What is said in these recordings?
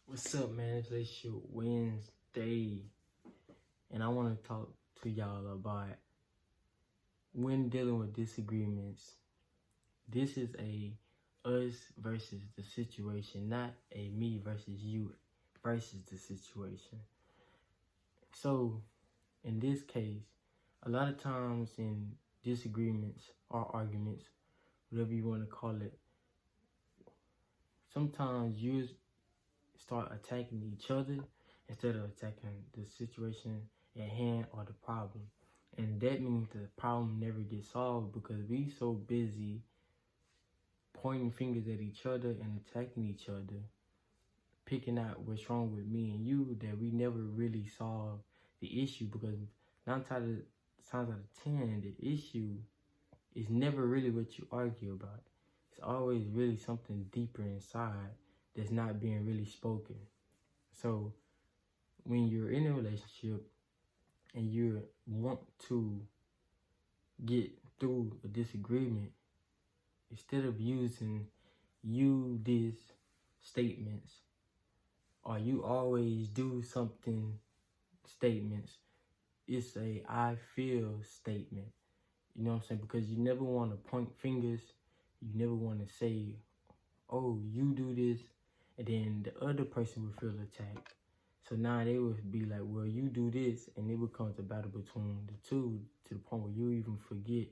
What's up, man? It's Relationship Wednesday, and I want to talk to y'all about when dealing with disagreements. This is a us versus the situation, not a me versus you versus the situation. So, in this case, a lot of times in disagreements or arguments, whatever you want to call it, sometimes you start attacking each other instead of attacking the situation at hand or the problem. And that means the problem never gets solved because we so busy pointing fingers at each other and attacking each other, picking out what's wrong with me and you, that we never really solve the issue. Because 9 times out of 10, the issue is never really what you argue about. It's always really something deeper inside that's not being really spoken. So when you're in a relationship and you want to get through a disagreement, instead of using "you this" statements or "you always do something" statements, it's a "I feel" statement. You know what I'm saying? Because you never want to point fingers. You never want to say, "Oh, you do this," and then the other person would feel attacked. So now they would be like, "Well, you do this," and it becomes a battle between the two to the point where you even forget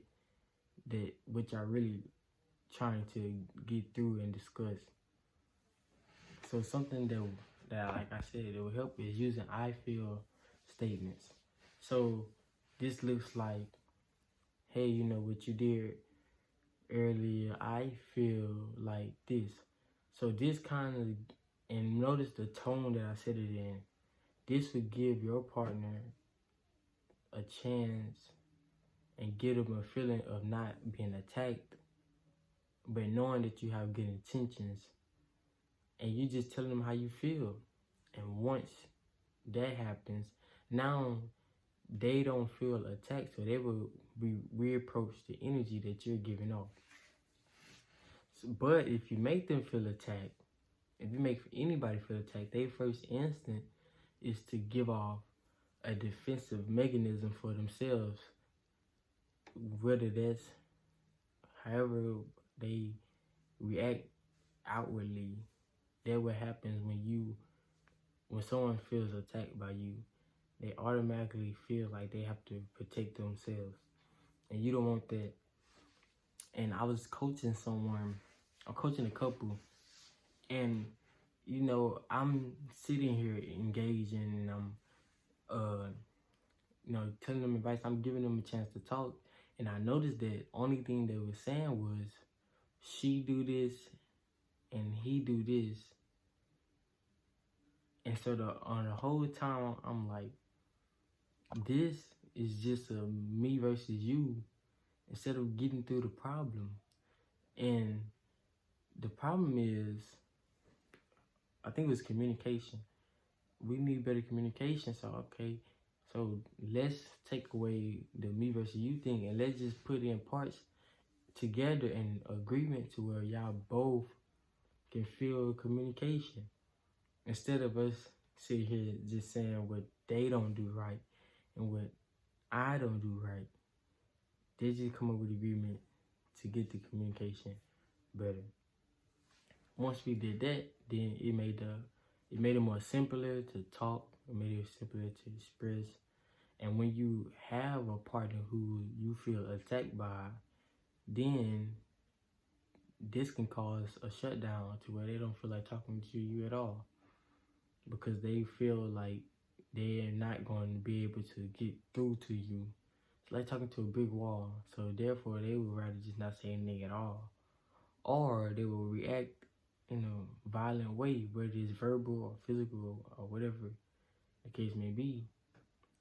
that what y'all really trying to get through and discuss. So something that like I said, it will help is using "I feel" statements. So this looks like, "Hey, you know what you did earlier, I feel like this." So this kind of, and notice the tone that I said it in. This would give your partner a chance and give them a feeling of not being attacked, but knowing that you have good intentions, and you just telling them how you feel. And once that happens, now they don't feel attacked, so they will reapproach the energy that you're giving off. But if you make them feel attacked, if you make anybody feel attacked, their first instinct is to give off a defensive mechanism for themselves, whether that's however they react outwardly. That's what happens when someone feels attacked by you. They automatically feel like they have to protect themselves, and you don't want that. And I was coaching I'm coaching a couple, and you know, I'm sitting here engaging, and I'm telling them advice. I'm giving them a chance to talk, and I noticed that only thing they were saying was, "She do this and he do this." And so on the whole time, I'm like, this is just a me versus you instead of getting through the problem. And the problem is, I think it was communication. We need better communication. So, okay, so let's take away the me versus you thing and let's just put in parts together in agreement to where y'all both can feel communication. Instead of us sit here just saying what they don't do right and what I don't do right, they just come up with agreement to get the communication better. Once we did that, then it made it more simpler to talk. It made it simpler to express. And when you have a partner who you feel attacked by, then this can cause a shutdown to where they don't feel like talking to you at all, because they feel like they're not going to be able to get through to you. It's like talking to a big wall. So therefore, they would rather just not say anything at all, or they will react in a violent way, whether it's verbal or physical or whatever the case may be.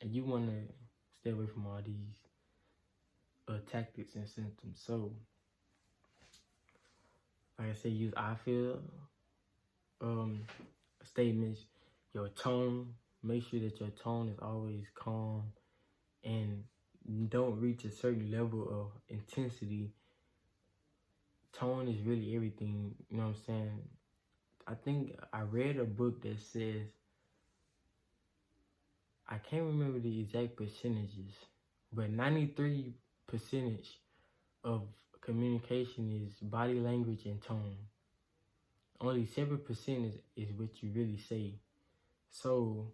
And you want to stay away from all these tactics and symptoms. So, like I said, use "I feel" statements. Your tone, make sure that your tone is always calm and don't reach a certain level of intensity. Tone is really everything, you know what I'm saying? I think I read a book that says, I can't remember the exact percentages, but 93% of communication is body language and tone. Only 7% is what you really say. So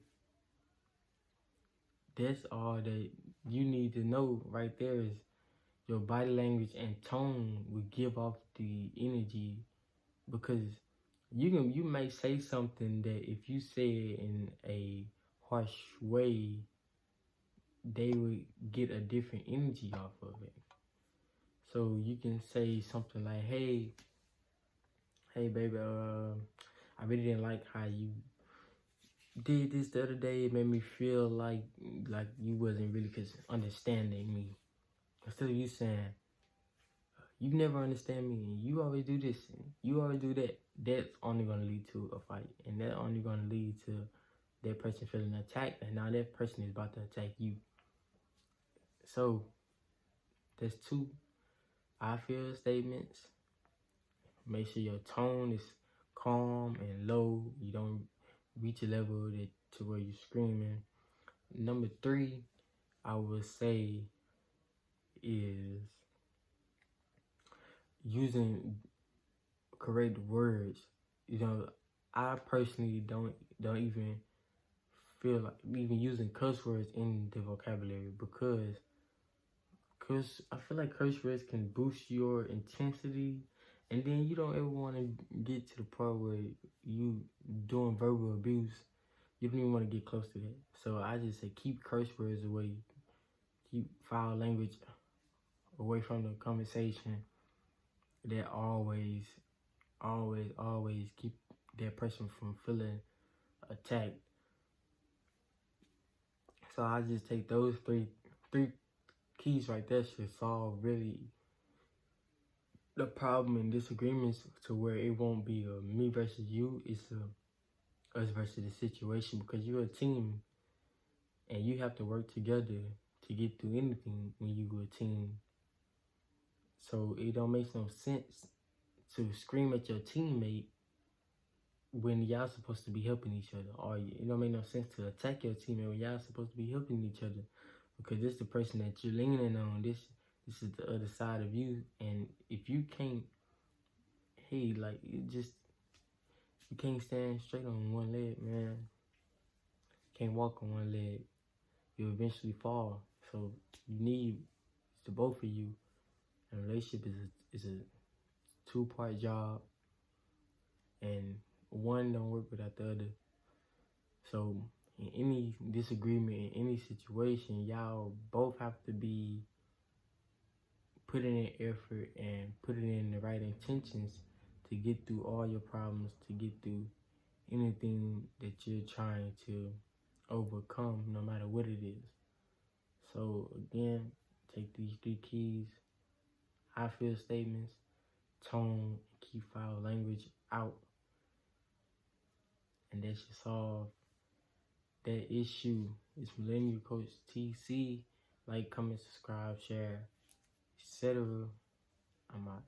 that's all that you need to know right there is your body language and tone will give off the energy, because you may say something that if you say it in a harsh way, they would get a different energy off of it. So you can say something like, hey baby, I really didn't like how you did this the other day. It made me feel like you wasn't really understanding me. Instead of you saying, you never understand me, and you always do this, and you always do that, that's only going to lead to a fight. And that's only going to lead to that person feeling attacked, and now that person is about to attack you. So, there's 2 I feel statements. Make sure your tone is calm and low. You don't reach a level to where you're screaming. Number 3, I would say, is using correct words. I personally don't even feel like even using curse words in the vocabulary, because I feel like curse words can boost your intensity, and then you don't ever want to get to the part where you doing verbal abuse. You don't even want to get close to that. So I just say keep curse words away, keep foul language away from the conversation. That always keep that person from feeling attacked. So I just take those three keys right there should solve really the problem and disagreements, to where it won't be a me versus you, it's a us versus the situation, because you're a team and you have to work together to get through anything when you a team. So it don't make no sense to scream at your teammate when y'all supposed to be helping each other, or it don't make no sense to attack your teammate when y'all supposed to be helping each other, because this is the person that you're leaning on. This is the other side of you, and if you can't, you can't stand straight on one leg, man. Can't walk on one leg. You'll eventually fall. So you need the both of you. And a relationship is a 2-part job, and one don't work without the other. So in any disagreement, in any situation, y'all both have to be putting in effort and putting in the right intentions to get through all your problems, to get through anything that you're trying to overcome, no matter what it is. So again, take these 3 keys: I feel statements, tone, keep foul language out, and that should solve that issue. It's Millennial Coach TC. Like, comment, subscribe, share, etc. I'm out.